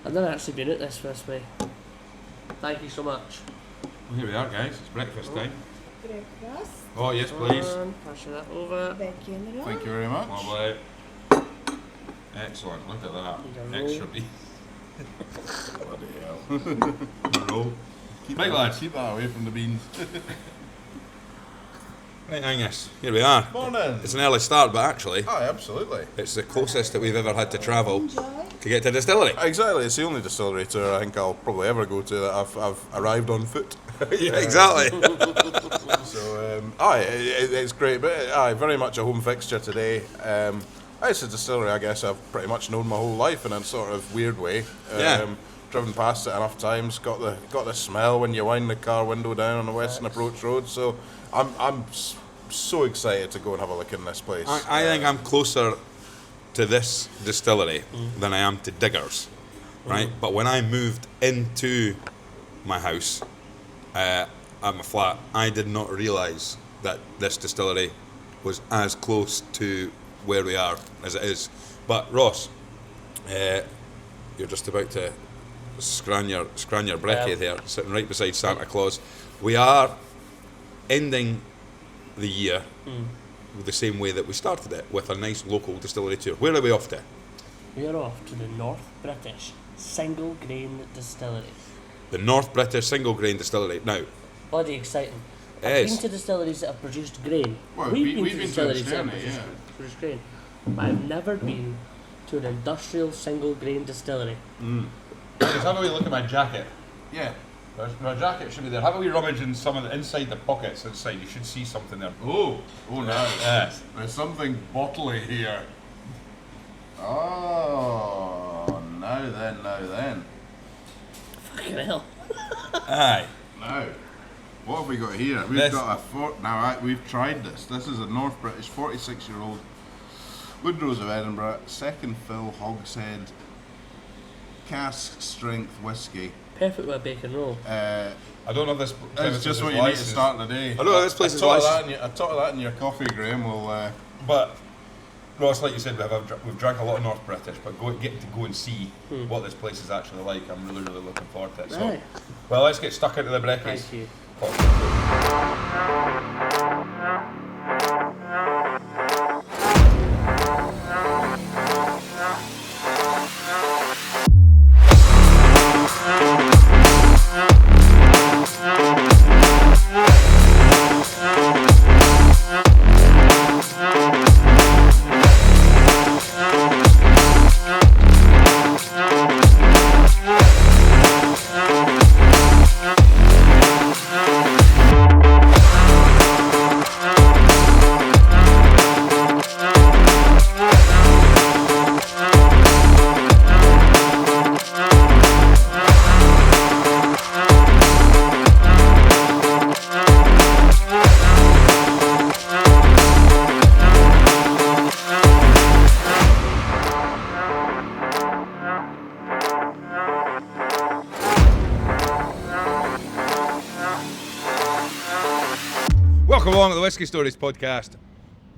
I've never actually been at this way. Thank you so much. Well, here we are, guys. It's breakfast time. Breakfast. Oh, yes, please. Pass that over. Bacon roll. Thank you very much. Lovely. Excellent. Look at that. Extra beef. Bloody hell. Roll. Keep Right, that, lads. keep that away from the beans. Right, Angus. Here we are. Morning. It's an early start, but actually, Aye, absolutely. it's the closest that we've ever had to travel Enjoy. to get to a distillery. Exactly. It's the only distillery tour I think I'll probably ever go to that I've arrived on foot. Yeah, exactly. So, it's great, but very much a home fixture today. It's a distillery I guess I've pretty much known my whole life in a sort of weird way. Yeah. Driven past it enough times, got the smell when you wind the car window down on the Western Approach Road. So I'm so excited to go and have a look in this place. I think I'm closer to this distillery than I am to Diggers, right? But when I moved into my house at my flat, I did not realise that this distillery was as close to where we are as it is. But Ross, you're just about to scran your brekkie there, sitting right beside Santa Claus. We are ending the year the same way that we started it, with a nice local distillery tour. Where are we off to? We are off to the North British Single Grain Distillery. The North British Single Grain Distillery. Now, Bloody exciting. It I've is. been to distilleries that have produced grain. Well, We've been we've to been to distilleries that have Distillery, produced grain. But I've never been to an industrial single grain distillery. let's have a wee look at my jacket. Yeah. My jacket should be there. Have a wee rummage in some of the inside the pockets inside. You should see something there. Oh no. Yes. There's something bottly here. Oh, now then. Fucking hell. Aye. Now, what have we got here? We've This- got we've tried this. This is a North British 46-year-old Woodrose of Edinburgh, second fill hogshead, cask strength whiskey. Perfect with a bacon roll. I don't know if this. It's just what you need to start the day. I don't know if this place is A tot licensed. of that in your coffee, Graeme, will... But Ross, like you said, we've drank a lot of North British, but getting to go and see what this place is actually like, I'm really, really looking forward to it. So, Aye. well, let's get stuck into the brekkies. Thank you. Welcome along to the Whisky Stories Podcast.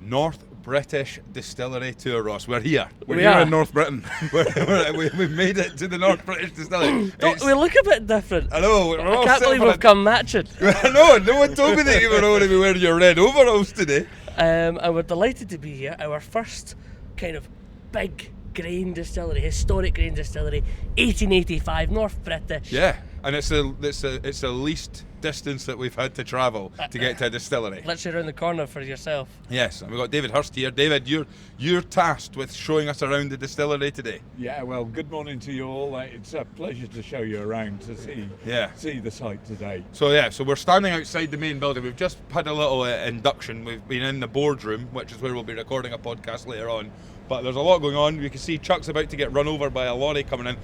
North British Distillery Tour, Ross. We're here. We are. in North Britain. We've made it to the North British Distillery. We look a bit different. I know. We're all I can't sitting believe for we've come matching. I know. No one told me that you were going to be wearing your red overalls today. And we're delighted to be here. Our first kind of big grain distillery, historic grain distillery, 1885, North British. Yeah, and it's the least distance that we've had to travel to get to a distillery. Literally around the corner for yourself. Yes, and we've got David Hurst here. David, you're tasked with showing us around the distillery today. Yeah, well, good morning to you all. It's a pleasure to show you around to see the site today. So we're standing outside the main building. We've just had a little induction. We've been in the boardroom, which is where we'll be recording a podcast later on. But there's a lot going on. You can see Chuck's about to get run over by a lorry coming in.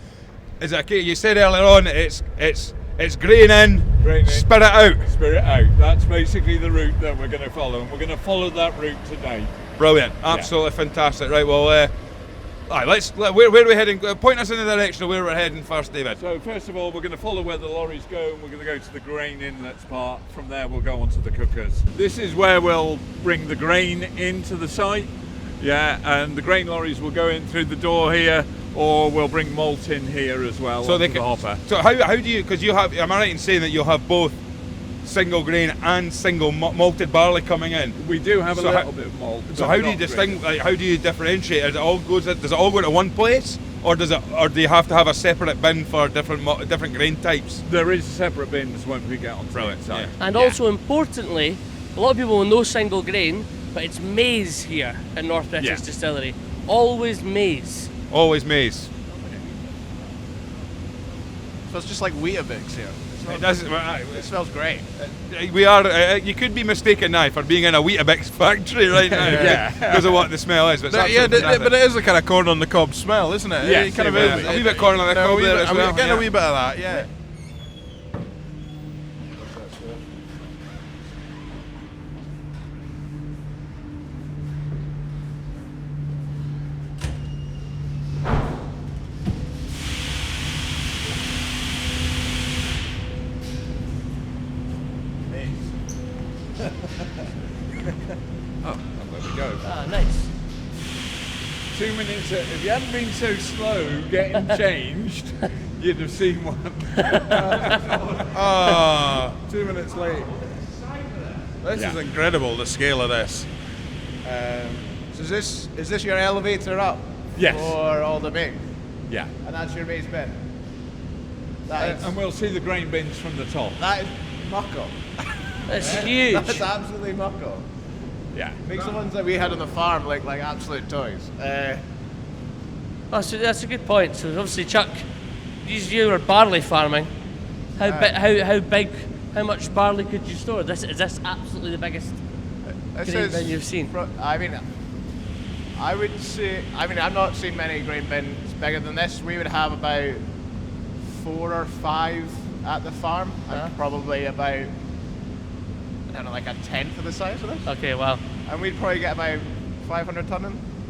Is it okay? You said earlier on it's grain in, spirit out. Spirit out. That's basically the route that we're going to follow, and we're going to follow that route today. Brilliant, absolutely fantastic. Right, well, where are we heading? Point us in the direction of where we're heading first, David. So first of all, we're going to follow where the lorries go, and we're going to go to the grain inlets part. From there, we'll go on to the cookers. This is where we'll bring the grain into the site. Yeah, and the grain lorries will go in through the door here. or we'll bring malt in here as well. So onto they the hopper. So how do you? Because you have. Am I right in saying that you'll have both single grain and single malted barley coming in? We do have a So little bit of malt. So but how do you not distinguish? great. Like, how do you differentiate? Does it all go to one place, or do you have to have a separate bin for different grain types? There is separate bins when we get onto the Brilliant, inside. yeah. And also importantly, a lot of people will know single grain, but it's maize here in North British Yeah. Distillery. Always maize. Always maize. So it's just like Weetabix here. It doesn't. It smells great. We are. You could be mistaken now for being in a Weetabix factory right now. Yeah. Because of what the smell is. But it's Yeah, absolutely fantastic. but it is a kind of corn on the cob smell, isn't it? Yes, It kind it of is. A wee bit corn on the cob there as well, Getting yeah. a wee bit of that, yeah. Oh, there we go. Ah, nice. 2 minutes. If you hadn't been so slow getting changed, you'd have seen one. Ah, 2 minutes late. this Yeah. is incredible, the scale of this. So is this your elevator up? Yes. For all the big? Yeah. And that's your base bin? That is, And we'll see the grain bins from the top. that is muckle. That's huge. That's absolutely muckle. Yeah. Makes the ones that we had on the farm look like absolute toys. Oh, so that's a good point. So obviously, Chuck, you were barley farming. How much barley could you store? Is this absolutely the biggest This grain is bin you've seen? I mean, I would say. I mean, I've not seen many grain bins bigger than this. We would have about 4 or 5 at the farm, and probably about, I don't know, like a tenth of the size of this. Okay, wow. And we'd probably get about 500 ton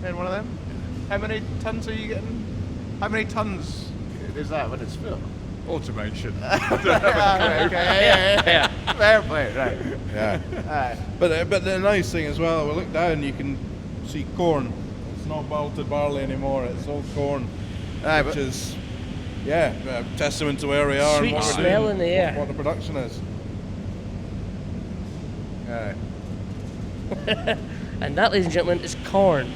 in one of them. How many tons are you getting? How many tons is that when it's full? Automation. Okay, yeah. Fair play, right. Yeah. But the nice thing as well, we look down, you can see corn. It's not malted barley anymore, it's all corn. Which is, a testament to where we are Sweet and what we're smell doing, in the air. what the production is. And that, ladies and gentlemen, is corn.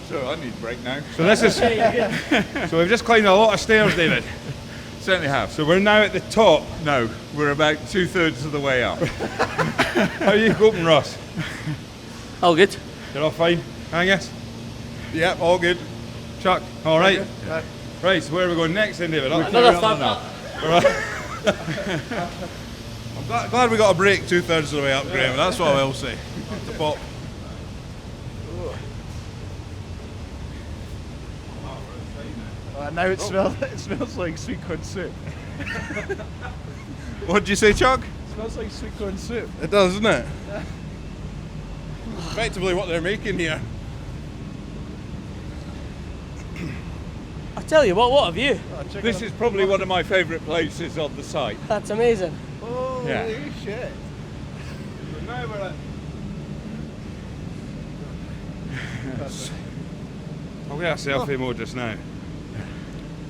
So I need a break now. So this is. So we've just climbed a lot of stairs, David. Certainly have. So we're now at the top. No, we're about 2/3 of the way up. How are you coping, Ross? Oh, good. You're all fine, Angus? Yep, all good. Chuck, all right. Right. So where are we going next, then, David? Up? Another thumb up. I'm glad we got a break 2/3 of the way up, Graeme. That's what I will say. The pop. Now it smells like sweet corn soup. What did you say, Chuck? It smells like sweet corn soup. It does, doesn't it? Effectively what they're making here. I tell you what have you? This is probably one of my favourite places on the site. That's amazing. Holy Yeah. shit. Now we're at I'll get a selfie mode just now.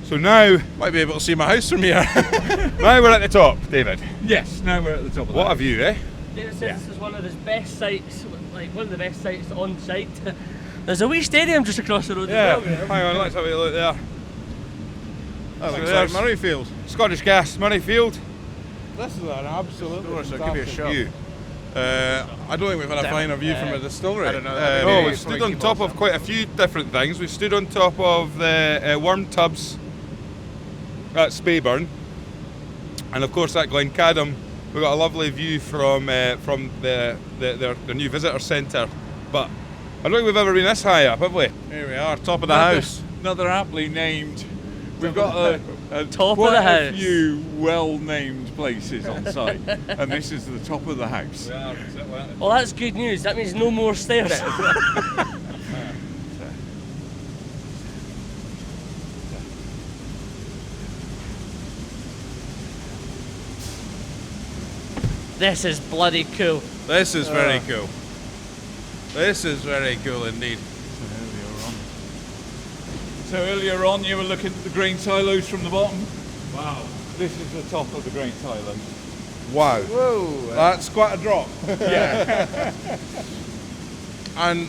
So now might be able to see my house from here. we're at the top, David. Yes, now we're at the top of What that. a view, eh? David says this is one of his best sites, like one of the best sites on site. There's a wee stadium just across the road Yeah. as well. Hang on, let's have a look there. That looks there's- like Murrayfield. Scottish Gas, Murrayfield. This is an absolutely So it could be a fantastic shot. view. I don't think we've had a finer view from a distillery. I don't know. No, we've stood on top of quite a few different things. We've stood on top of the worm tubs at Speyburn, and of course at Glencadam. We've got a lovely view from their new visitor centre. But I don't think we've ever been this high up, have we? Here we are, top of the house. Another aptly named. We've got a Top of quite the a house. few well-named places on site, and this is the top of the house. Well, that's good news. That means no more stairs. This is bloody cool. This is very cool. This is very cool indeed. So earlier on you were looking at the grain silos from the bottom. Wow. This is the top of the grain silos. Wow. Whoa. That's quite a drop. Yeah. And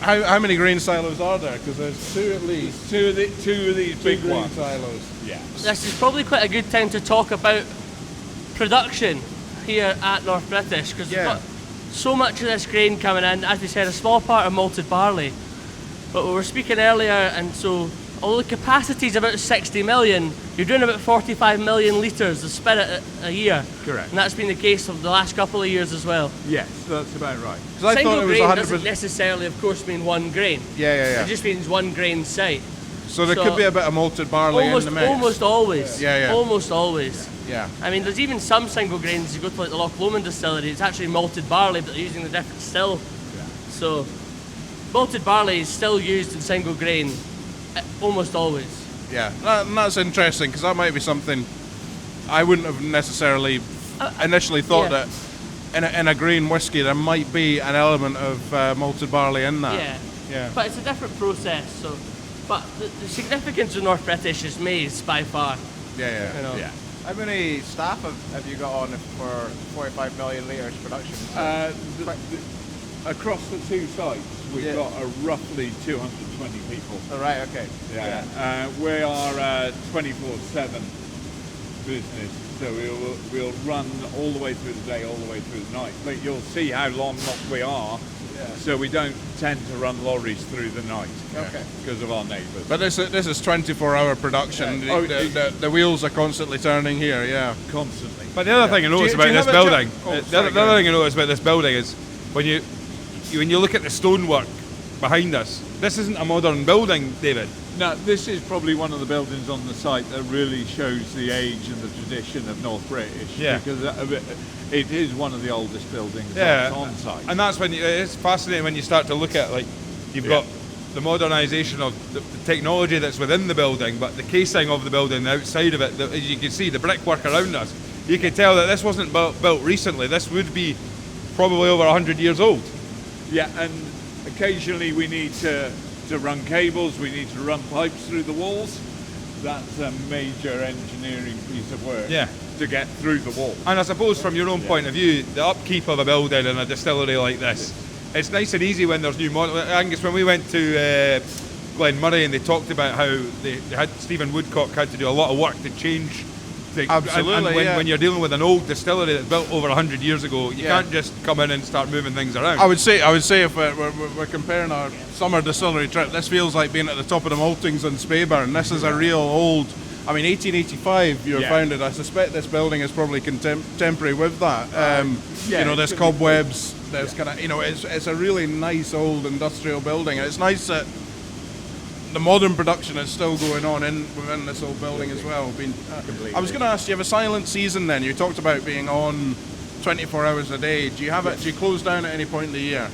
how many grain silos are there? Because there's two at least. Two of these big grain ones. silos. Yeah. This is probably quite a good time to talk about production here at North British, because we've got so much of this grain coming in. As we said, a small part of malted barley. But we were speaking earlier, and so although the capacity is about 60 million, you're doing about 45 million litres of spirit a year. Correct. And that's been the case of the last couple of years as well. Yes, that's about right. Because I Single thought it was grain 100%. doesn't necessarily, of course, mean one grain. Yeah. It just means one grain site. So there could be a bit of malted barley in the mix. Almost always. Yeah. Almost always. Yeah. I mean, there's even some single grains. You go to like the Loch Lomond distillery, it's actually malted barley, but they're using the different still. Yeah. So, malted barley is still used in single grain, almost always. Yeah, that's interesting, because that might be something I wouldn't have necessarily initially thought that in a green whiskey there might be an element of malted barley in that. Yeah. But it's a different process. So, but the significance of North British is maize by far. Yeah. You know? Yeah. How many staff have you got on for 45 million litres production? Across the two sites, we've got roughly 220 people. Oh, right, okay. Yeah. We are a 24/7 business, so we'll run all the way through the day, all the way through the night. But you'll see how long we are. Yeah. So we don't tend to run lorries through the night. Okay. Because of our neighbours. But this is 24-hour production. Yeah. The wheels are constantly turning here. Yeah. Constantly. But the other thing I notice Do you about this have a building, the other thing I notice about this building is when you look at the stonework behind us, this isn't a modern building, David. No, this is probably one of the buildings on the site that really shows the age and the tradition of North British. Yeah. Because it is one of the oldest buildings on site. And that's when it's fascinating when you start to look at, like, you've got the modernisation of the technology that's within the building, but the casing of the building, the outside of it, as you can see, the brickwork around us, you can tell that this wasn't built recently. This would be probably over 100 years old. Yeah, and occasionally we need to run cables, we need to run pipes through the walls. That's a major engineering piece of work to get through the wall. And I suppose from your own point of view, the upkeep of a building in a distillery like this, it's nice and easy when there's new models. Angus, when we went to Glenmurray and they talked about how they had Stephen Woodcock had to do a lot of work to change. Absolutely, and when you're dealing with an old distillery that's built over 100 years ago, you can't just come in and start moving things around. I would say if we're comparing our summer distillery trip, this feels like being at the top of the maltings in Speyburn. This is a real old. I mean, 1885 you were founded. I suspect this building is probably contemporary with that. There's cobwebs. There's kind of, it's a really nice old industrial building, and it's nice that the modern production is still going on within this old building as well. I was going to ask, you have a silent season then? You talked about being on 24 hours a day. Do you have it? Do you close down at any point in the year?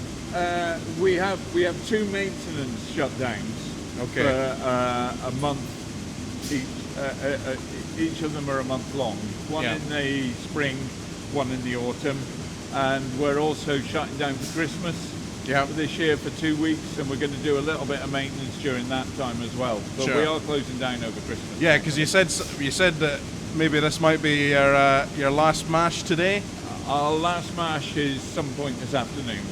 We have two maintenance shutdowns for a month each. Each of them are a month long. One in the spring, one in the autumn, and we're also shutting down for Christmas. This year for 2 weeks, and we're going to do a little bit of maintenance during that time as well. But we are closing down over Christmas. Yeah, because you said that maybe this might be your last mash today. Our last mash is some point this afternoon.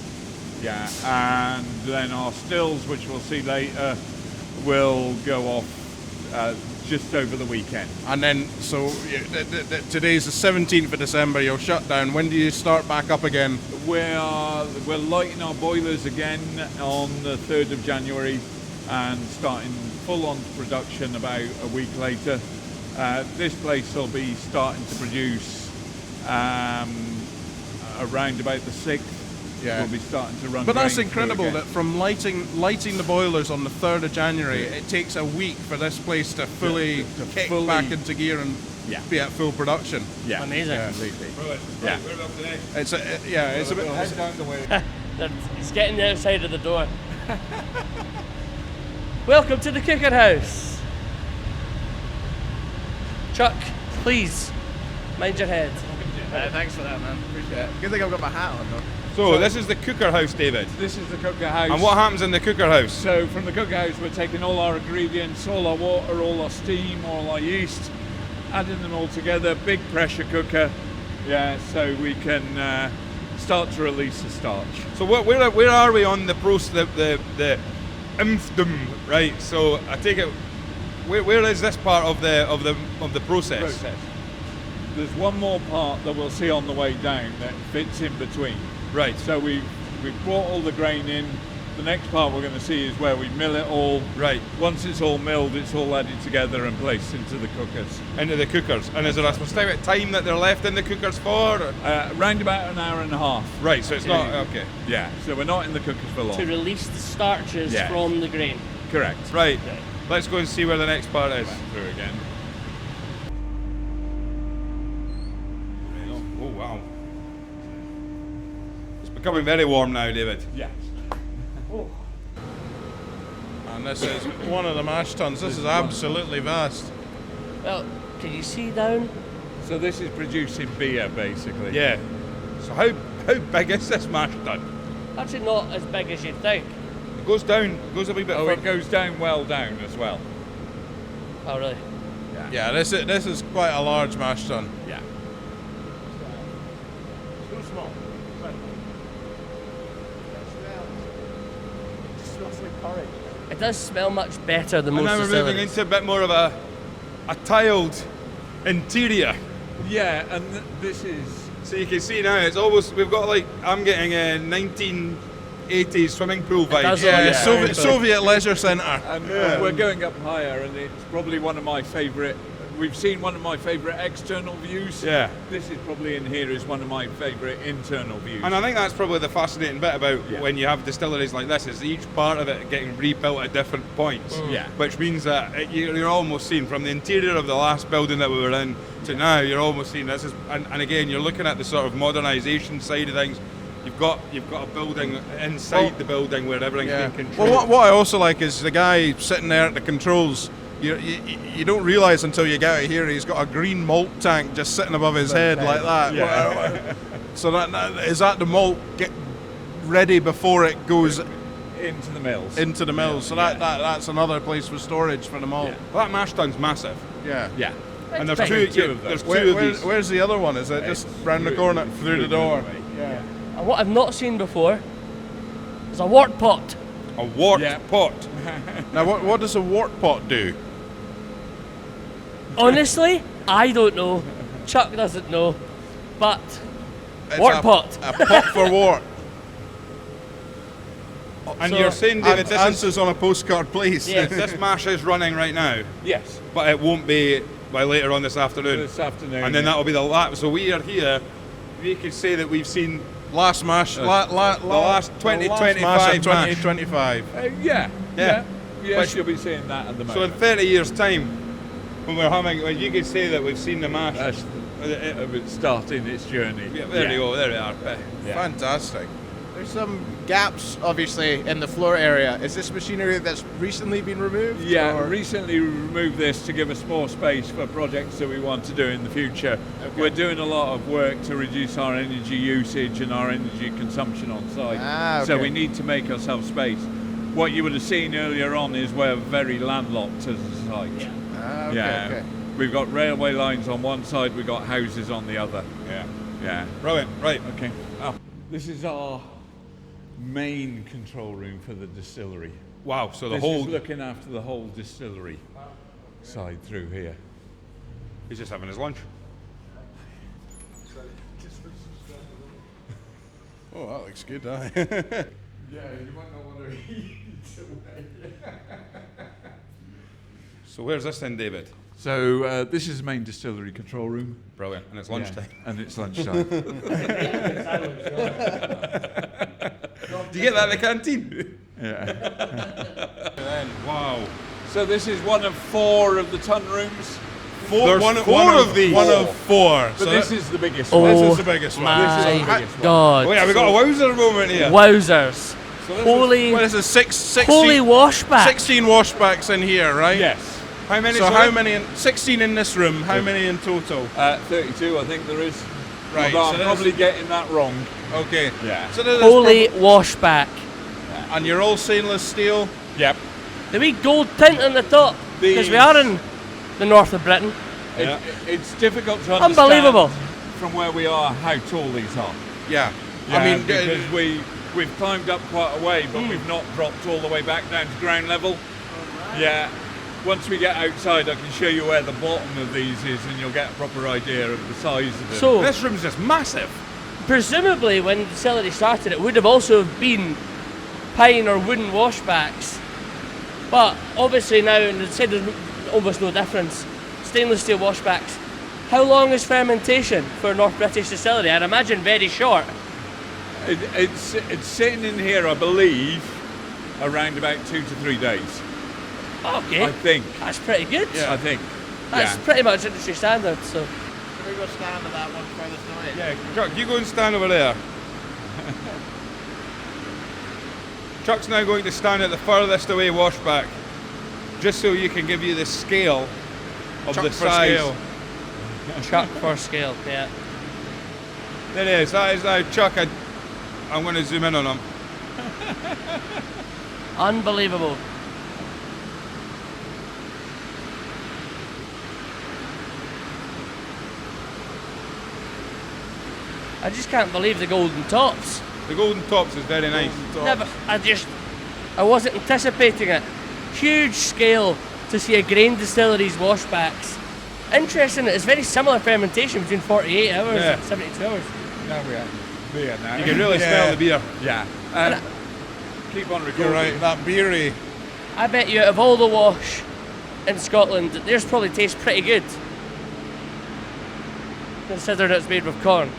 Yeah, and then our stills, which we'll see later, will go off just over the weekend. And then, so today's the 17th of December. You'll shut down. When do you start back up again? We're lighting our boilers again on the 3rd of January and starting full-on production about a week later. This place will be starting to produce around about the 6th. We'll be starting to run. But that's incredible that from lighting the boilers on the 3rd of January, it takes a week for this place to fully kick back into gear and be at full production. Yeah, amazing. Completely. Yeah. It's a bit. Head down the way. He's getting the outside of the door. Welcome to the cooker house. Chuck, please mind your head. Thanks for that, man. Appreciate it. Good thing I've got my hat on, though. So this is the cooker house, David. This is the cooker house. And what happens in the cooker house? So from the cooker house, we're taking all our ingredients, all our water, all our steam, all our yeast, adding them all together. Big pressure cooker, so we can start to release the starch. So where are we on the process? The infdom, right? So I take it. Where is this part of the process? There's one more part that we'll see on the way down that fits in between. Right. So we've brought all the grain in. The next part we're going to see is where we mill it all. Right. Once it's all milled, it's all added together and placed into the cookers. Into the cookers. And is there a specific time that they're left in the cookers for? Around about an hour and a half. Right, so it's not, okay. Yeah, so we're not in the cookers for long. To release the starches from the grain. Correct. Right. Let's go and see where the next part is. Back through again. Oh, wow. It's becoming very warm now, David. Yes. And this is one of the mash tuns. This is absolutely vast. Well, can you see down? So this is producing beer, basically. Yeah. So how big is this mash tun? Actually not as big as you'd think. It goes down, goes a wee bit further. It goes down well down as well. Oh, really? Yeah, this is quite a large mash tun. Yeah. So small. It smells like porridge. It does smell much better than And most now we're moving distilleries. into a bit more of a tiled interior. Yeah, and this is... So you can see now, it's almost, we've got like, I'm getting a 1980s swimming pool vibe. does Yeah, Yeah. Soviet Leisure Centre. And we're going up higher, and it's probably one of my favourite... We've seen one of my favourite external views. Yeah. This is probably in here is one of my favourite internal views. And I think that's probably the fascinating bit about Yeah. when you have distilleries like this, is each part of it getting rebuilt at different points. Yeah. Which means that you're almost seeing from the interior of the last building that we were in to now, you're almost seeing this is, and again, you're looking at the sort of modernisation side of things. You've got a building inside the building where everything's being controlled. Well, what I also like is the guy sitting there at the controls. You don't realise until you get out here he's got a green malt tank just sitting above his head like that. Yeah. So is that the malt get ready before it goes into the mills. into the mills? So that's another place for storage for the malt. Yeah. Well, that mash tun's massive. Yeah. Yeah. And there's Big. two of them. there's two of these. Where's the other one? Is it just round the corner through the door? Yeah. And what I've not seen before is a wort pot. A wort Yeah. pot. Now, what does a wort pot do? Honestly, I don't know. Chuck doesn't know. But It's wort pot. A pot for wort. And So- you're saying, David, this Answers on a postcard, please. Yeah. this mash is running right now, Yes. but it won't be by later on this afternoon. This afternoon. And then that'll be the last. So we are here. We could say that we've seen Last mash. the last 2025 2025. Yeah. Yes, Which- you'll be seeing that at the So in moment. 30 years' time, when you could say that we've seen the mash. That's it's starting its journey. Yeah, there we go. There we are. Yeah. Fantastic. There's some gaps, obviously, in the floor area. Is this machinery that's recently been removed? Yeah, or- recently we removed this to give us more space for projects that we want to do in the future. We're doing a lot of work to reduce our energy usage and our energy consumption on site. So okay. we need to make ourselves space. What you would have seen earlier on is we're very landlocked as a site. Okay. We've got railway lines on one side, we've got houses on the other. Yeah. Yeah. Brilliant. Right. Okay. This is our main control room for the distillery. Wow. So the This whole. is looking after the whole distillery side through here. He's just having his lunch. Oh, that looks good, Yeah, you might not want to eat So where's this then, David? So this is the main distillery control room. Brilliant. And it's lunchtime. Yeah, and it's lunchtime. Do you get that in the canteen? Yeah. Wow. So this is one of 4 of the ton rooms, There's four of these. One of 4. but So this is the biggest Oh, one. this is the biggest one. This is the my biggest one. God. Oh yeah, we got a wowzer moment here. Wowzers. Holy, Well, this is 16 holy washback. 16 washbacks in here, right? Yes. How many? So sorry? how many? 16 in this room. How many in total? 32, I think there is. Right. Although so I'm probably getting that wrong. okay. Yeah. So there's Holy washback. and you're all stainless steel. Yep. The wee gold tint on the top. Because we are in the north of Britain. It's difficult to understand Unbelievable. from where we are how tall these are. Yeah. Yeah, I mean, because we've climbed up quite a way, but we've not dropped all the way back down to ground level. Yeah. Once we get outside, I can show you where the bottom of these is, and you'll get a proper idea of the size of them. So, This room's just massive. presumably when the distillery started, it would have also been pine or wooden washbacks. But obviously now, and they said there's almost no difference, stainless steel washbacks. How long is fermentation for a North British distillery? I'd imagine very short. It's sitting in here, I believe, around about 2 to 3 days. Okay, I think. that's pretty good. I think. That's pretty much industry standard. So Can we go stand at that one furthest away? Yeah, Chuck, you go and stand over there. Chuck's now going to stand at the furthest away washback, just so you can give you the scale of Chuck the for size. scale. Chuck for scale, yeah. There it is. That is now Chuck. I'm going to zoom in on him. Unbelievable. I just can't believe the golden tops. The golden tops is very nice. Never, I wasn't anticipating it. Huge scale to see a grain distillery's washbacks. Interesting, it's very similar fermentation between 48 hours Yeah. and 72 hours. Now we are beer now. You can really smell the beer. Yeah. Keep on recording. You're right. That beery. I bet you out of all the wash in Scotland, theirs probably tastes pretty good. Considering it's made with corn.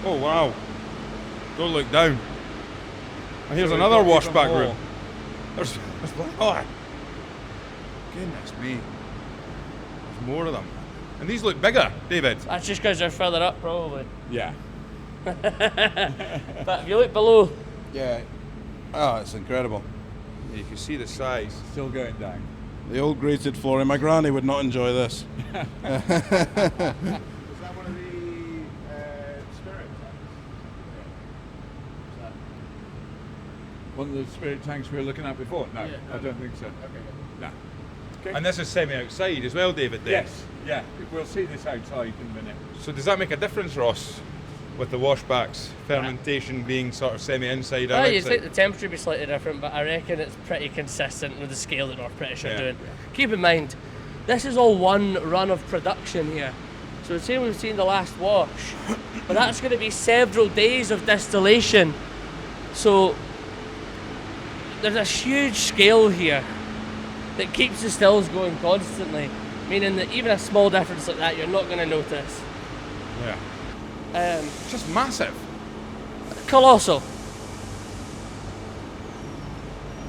Oh wow! Don't look down. And here's So we've another got even washback more. room. There's oh, goodness me! There's more of them, and these look bigger, David. That's just because they're further up, probably. Yeah. But if you look below, Yeah. Oh, it's incredible. You can see the size. Still going down. The old grated flooring. My granny would not enjoy this. Is that one of the spirit tanks? One of the spirit tanks we were looking at before? No, I don't think so. No. And this is semi-outside as well, David. There. Yes, yeah. We'll see this outside in a minute. So does that make a difference, Ross, with the washbacks? Fermentation being sort of semi-inside or well, you'd outside? think the temperature would be slightly different, but I reckon it's pretty consistent with the scale that North British are Yeah. doing. Keep in mind, this is all one run of production here. So we're saying we've seen the last wash, but that's going to be several days of distillation. So there's a huge scale here that keeps the stills going constantly, meaning that even a small difference like that you're not going to notice. Yeah. It's just massive. Colossal.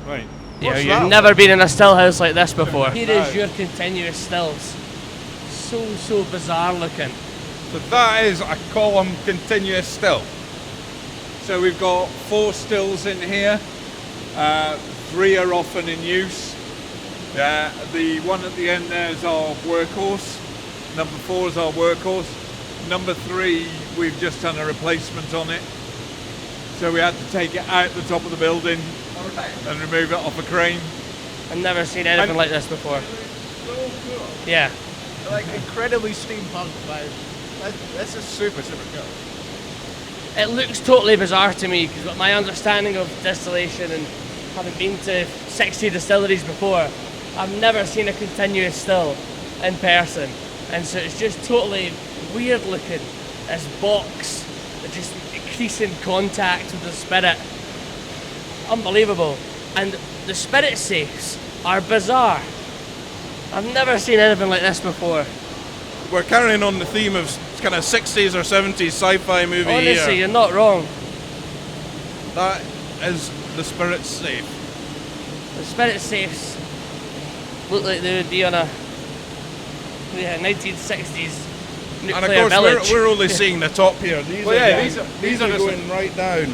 Right. Yeah, What's you've that? never been in a still house like this before. Here is your continuous stills. So bizarre looking. So that is a column continuous still. So we've got 4 stills in here. 3 are often in use. The one at the end there is our workhorse. Number 4 is our workhorse. Number 3, we've just done a replacement on it. So we had to take it out the top of the building and remove it off a crane. I've never seen anything And- like this before. So cool. Yeah. Like incredibly steampunk vibes. This is super cool. It looks totally bizarre to me because my understanding of distillation and having been to 60 distilleries before, I've never seen a continuous still in person. And so it's just totally weird looking. This box that just increasing contact with the spirit. Unbelievable. And the spirit safes are bizarre. I've never seen anything like this before. We're carrying on the theme of kind of 60s or 70s sci-fi movie Honestly, here. you're not wrong. That is the spirit safe. The spirit safes look like they would be on a 1960s And nuclear of course, village. we're only seeing the top here. These Well, are yeah, going, these are just going right down.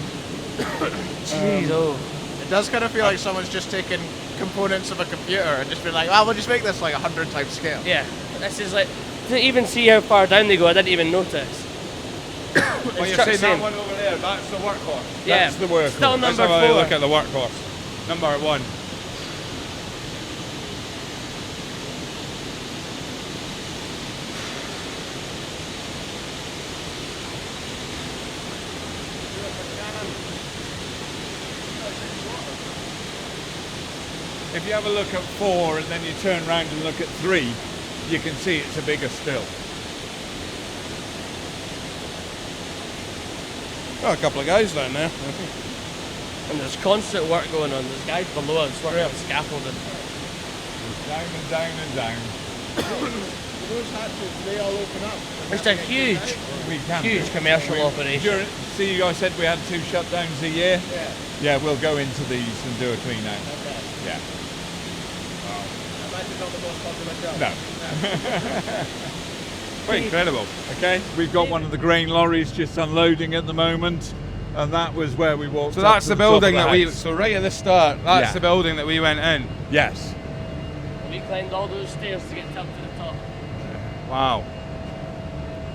Jeez, oh. It does kind of feel like someone's just taken components of a computer and just been like, well, we'll just make this like 100 times scale. Yeah, this is like, to even see how far down they go, I didn't even notice. Well, you're saying that one over there, that's the workhorse. Yeah, That's the workhorse. still Let's number have a 4. look at the workhorse. Number 1. If you have a look at 4 and then you turn around and look at 3, you can see it's a bigger still. Oh, a couple of guys down there. And there's constant work going on. There's guys below us working on scaffolding. Down and down and down. Those hatches, they all open up. It's a huge commercial operation. See, I said we had 2 shutdowns a year? Yeah. Yeah, we'll go into these and do a clean out. Okay. Yeah. Imagine not the most popular job. No. Quite incredible. Okay, we've got one of the grain lorries just unloading at the moment, and that was where we walked. So up that's to the top of building that we. house. So right at the start, that's Yeah. the building that we went in. Yes. We climbed all those stairs to get up to the top. Wow.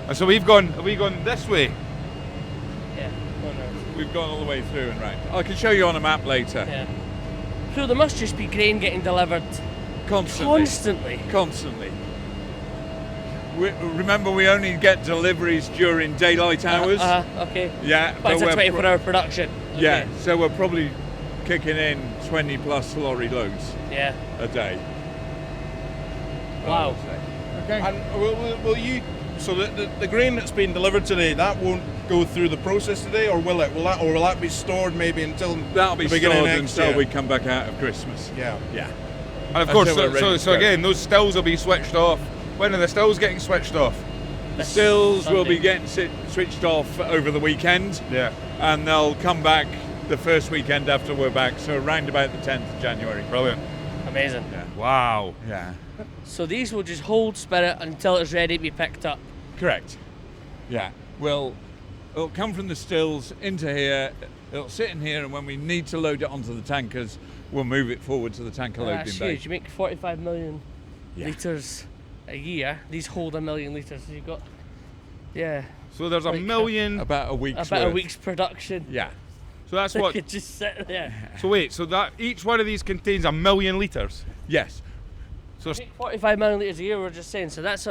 And so we've gone. Have we gone this way? Yeah. Oh no. We've gone all the way through and round. I can show you on a map later. Yeah. So there must just be grain getting delivered Constantly. Remember, we only get deliveries during daylight hours. Okay. Yeah. But it's a we're 24-hour production. Okay. Yeah. So we're probably kicking in 20 plus lorry loads Yeah. a day. Wow. Okay. And will you? So the grain that's been delivered today, that won't go through the process today, or will it? Will that be stored maybe until That'll be the beginning stored of next until year? we come back out of Christmas. Yeah. Yeah. And of course, Until we're ready so to go. again, those stills will be switched off. When are the stills getting switched off? The stills will Sunday. be getting switched off over the weekend. Yeah. And they'll come back the first weekend after we're back, so around about the 10th of January. Brilliant. Amazing. Wow. Yeah. So these will just hold spirit until it's ready to be picked up. Correct. Yeah. Well, it'll come from the stills into here, it'll sit in here, and when we need to load it onto the tankers, we'll move it forward to the tanker loading That's bay. huge. You make 45 million Yeah. litres a year. These hold 1 million litres. So you've got, yeah, So there's a Like, million. About a week's about a worth. week's production. Yeah. So that's They what. could just sit there. So wait. So that each one of these contains 1 million litres. Yes. So Make 45 million litres a year, we're just saying. So that's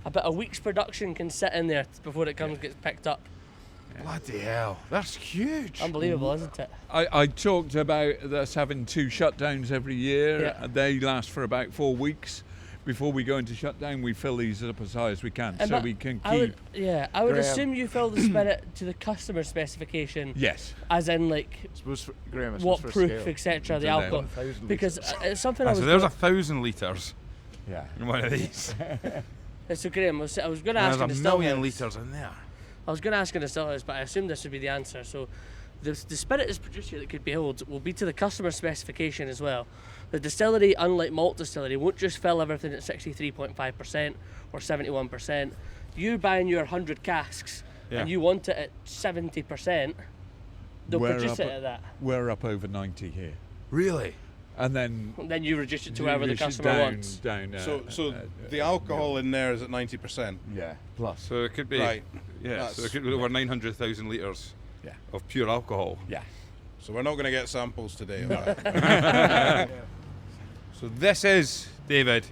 about a week's production can sit in there before it gets picked up. bloody hell, that's huge. Unbelievable, isn't it? I talked about us having 2 shutdowns every year. Yeah. They last for about 4 weeks. Before we go into shutdown, we fill these up as high as we can, so But we can I would, keep. I would Graeme. assume you fill the spirit to the customer specification, Yes. as in like Graham, it's what supposed for proof, scale. etc. The Dunno. alcohol, 1,000 because litres. it's something I was. So there's gonna- 1,000 litres Yeah. in one of these. So Graham, I was going to And ask there's in 1 the million Distillers. litres in there. I was going to ask in the Distillers, but I assumed this would be the answer. So the spirit is produced here that could be held will be to the customer specification as well. The distillery, unlike malt distillery, won't just fill everything at 63.5% or 71%. You buying your 100 casks Yeah. and you want it at 70%, they'll We're produce up it at that. We're up over 90 here. Really? And then And then you reduce it to whatever the reduce it customer down, wants. Down, So the alcohol in there is at 90%. yeah, plus. So it could be. Right. Yeah. So it could be over 900,000 litres Yeah. of pure alcohol. Yeah. So we're not going to get samples today of that. So this is, David,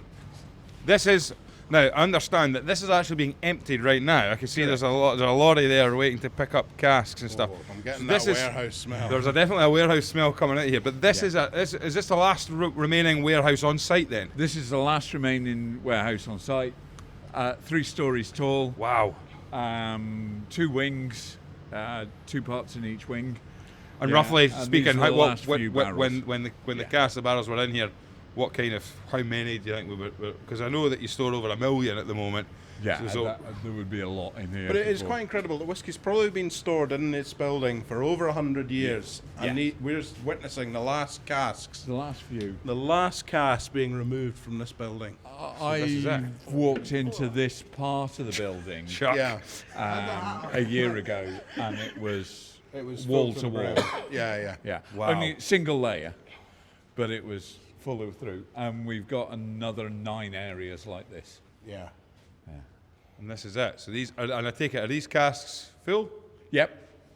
this is, now I understand that this is actually being emptied right now. I can see there's a lorry there waiting to pick up casks and stuff. I'm getting So that this is- warehouse smell. There's definitely a warehouse smell coming out here, but this is is this the last remaining warehouse on site then? This is the last remaining warehouse on site. 3 stories tall. Wow. 2 wings, 2 parts in each wing. And Yeah, roughly and speaking, these are how, the what, last when few when barrels. when the Yeah. casks, the barrels were in here, what kind of, how many do you think we were? Because I know that you store over 1 million at the moment. Yeah, So- there would be a lot in here. But it is before. quite incredible. The whiskey's probably been stored in this building for over 100 years. And Yeah. we're witnessing the last casks, The last few. the last cask being removed from this building. this is it. I walked into this part of the building Chuck. Yeah. a year ago, and it It was wall full to the wall. brim. Yeah. Yeah, Wow. only single layer, but it was full through. And we've got another 9 areas like this. Yeah. And this is it. So these, and I take it, are these casks full? Yep.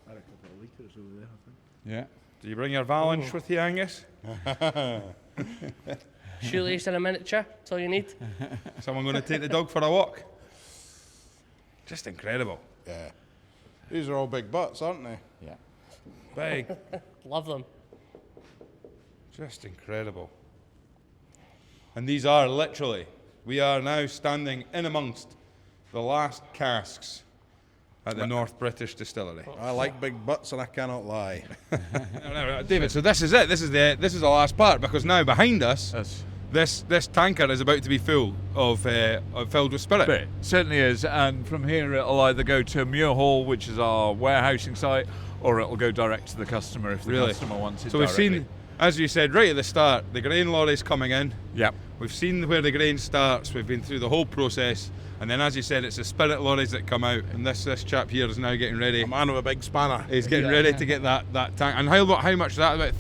Had a couple of litres over there, I think. Yeah. Do you bring your Valanche with you, Angus? Shoelace and a miniature, that's all you need. Someone going to take the dog for a walk? Just incredible. Yeah. These are all big butts, aren't they? Yeah. Big. Love them. Just incredible. And these are literally, we are now standing in amongst the last casks at the North British Distillery. I like big butts and I cannot lie. No, David, so this is it. This is the last part, because now behind us, this tanker is about to be full of filled with spirit. But it certainly is, and from here it'll either go to Muir Hall, which is our warehousing site, or it'll go direct to the customer if the customer wants it. So we've directly. seen, as you said right at the start, the grain lorries coming in. Yep. We've seen where the grain starts. We've been through the whole process, and then, as you said, it's the spirit lorries that come out. And this chap here is now getting ready. A man with a big spanner. He's getting ready to get that tank. And how much is that? About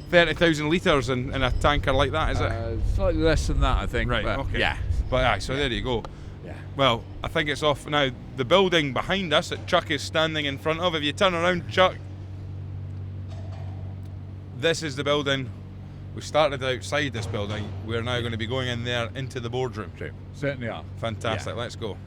30,000 litres in a tanker like that, is it? Slightly less than that, I think. Right. but Okay. Yeah. But aye, so there you go. Yeah. Well, I think it's off now. The building behind us that Chuck is standing in front of. If you turn around, Chuck, this is the building. We started outside this building. We're now going to be going in there into the boardroom. Certainly are. Fantastic. Yeah. Let's go.